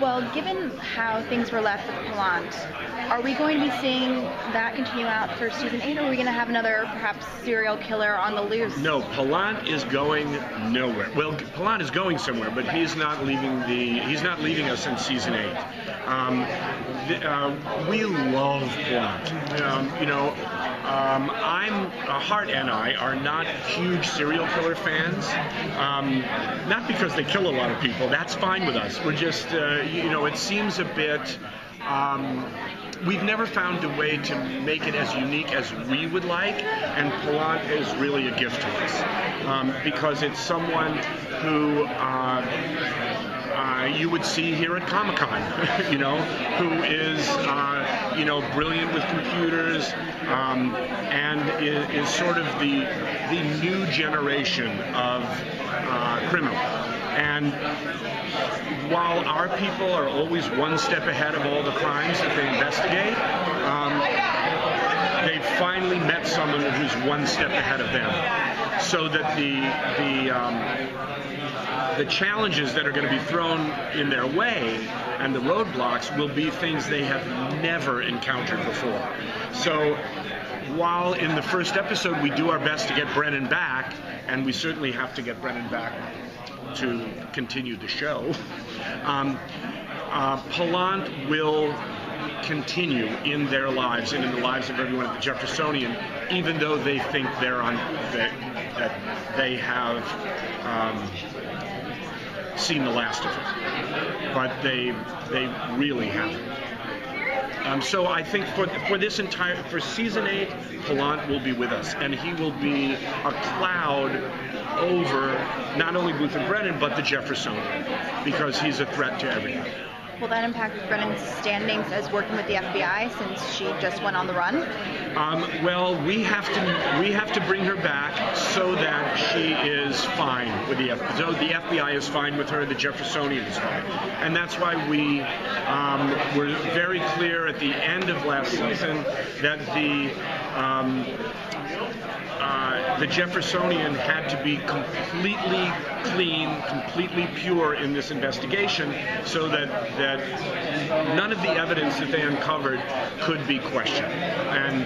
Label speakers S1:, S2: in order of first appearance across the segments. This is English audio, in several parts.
S1: Well, given how things were left with Pelant, are we going to be seeing that continue out for season 8, or are we going to have another perhaps serial killer on the loose?
S2: No, Pelant is going nowhere. Well, Pelant is going somewhere, but he's not leaving us in season 8. We love Pelant. Hart and I are not huge serial killer fans. Not because they kill a lot of people. That's fine with us. We're just, it seems a bit. We've never found a way to make it as unique as we would like, and Pelant is really a gift to us because it's someone who you would see here at Comic-Con, who is, brilliant with computers and is sort of the new generation of criminal. And while our people are always one step ahead of all the crimes that they investigate, they've finally met someone who's one step ahead of them, so that the challenges that are going to be thrown in their way and the roadblocks will be things they have never encountered before. So while in the first episode we do our best to get Brennan back, and we certainly have to get Brennan back to continue the show, Pelant will continue in their lives and in the lives of everyone at the Jeffersonian, even though they think that they have seen the last of it, but they really haven't. So I think for season 8, Pelant will be with us, and he will be a cloud over not only Booth and Brennan but the Jeffersonian, because he's a threat to everyone.
S1: Will that impact Brennan's standings as working with the FBI since she just went on the run?
S2: Well, we have to bring her back so that she is fine with the FBI. So the FBI is fine with her, the Jeffersonian is fine, and that's why we were very clear at the end of last season that the Jeffersonian had to be completely clean, completely pure in this investigation, so that none of the evidence that they uncovered could be questioned. And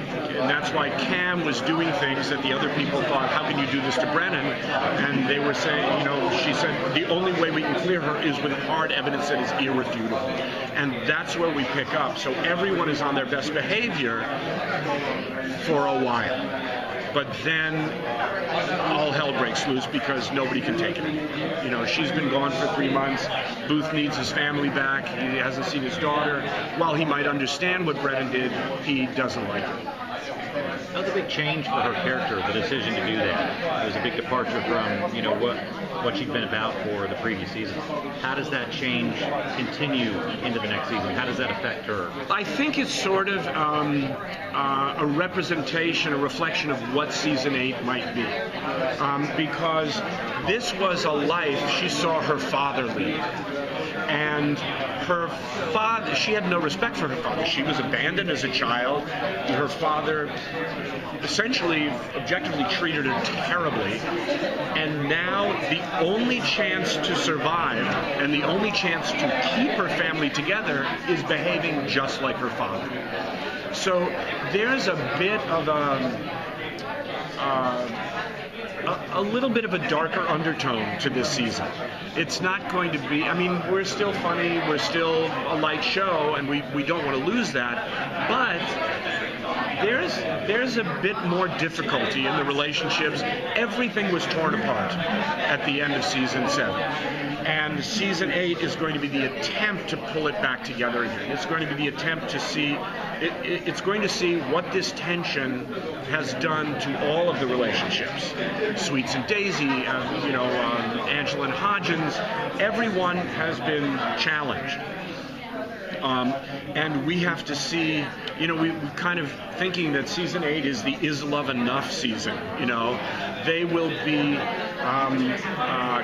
S2: that's why Cam was doing things that the other people thought, how can you do this to Brennan? And they were saying, she said, the only way we can clear her is with hard evidence that is irrefutable. And that's where we pick up. So everyone is on their best behavior for a while. But then all hell breaks loose because nobody can take it. She's been gone for 3 months. Booth needs his family back. He hasn't seen his daughter. While he might understand what Brennan did, he doesn't like it.
S3: That was a big change for her character, the decision to do that. It was a big departure from, what she'd been about for the previous season. How does that change continue into the next season? How does that affect her?
S2: I think it's sort of a representation, a reflection of what season 8 might be. Because this was a life she saw her father lead. And her father, she had no respect for her father. She was abandoned as a child. Her father essentially, objectively treated her terribly. And now the only chance to survive and the only chance to keep her family together is behaving just like her father. So there's a bit of a little bit of a darker undertone to this season. It's not going to be, we're still funny, we're still a light show, and we don't want to lose that, but there's a bit more difficulty in the relationships. Everything was torn apart at the end of season 7. And season 8 is going to be the attempt to pull it back together again. It's going to be the attempt to see, it's going to see what this tension has done to all of the relationships. Sweets and Daisy, Angela and Hodgins, everyone has been challenged. And we have to see, we kind of thinking that season 8 is the Is Love Enough season, They will be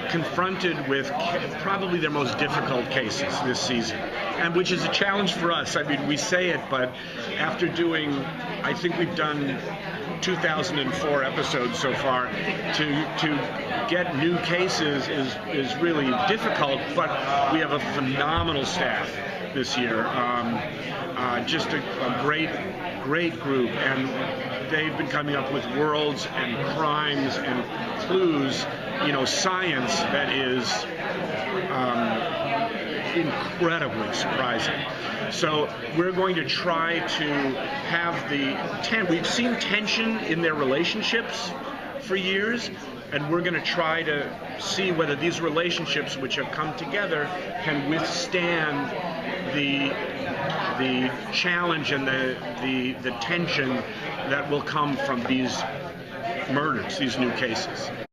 S2: confronted with probably their most difficult cases this season. and which is a challenge for us. I mean, we say it, but after doing, I think we've done 2004 episodes so far, to get new cases is really difficult, but we have a phenomenal staff this year. Just a great group, and they've been coming up with worlds and crimes and clues, science that is incredibly surprising. So we're going to try to have we've seen tension in their relationships for years, and we're going to try to see whether these relationships which have come together can withstand the challenge and the tension that will come from these murders, these new cases.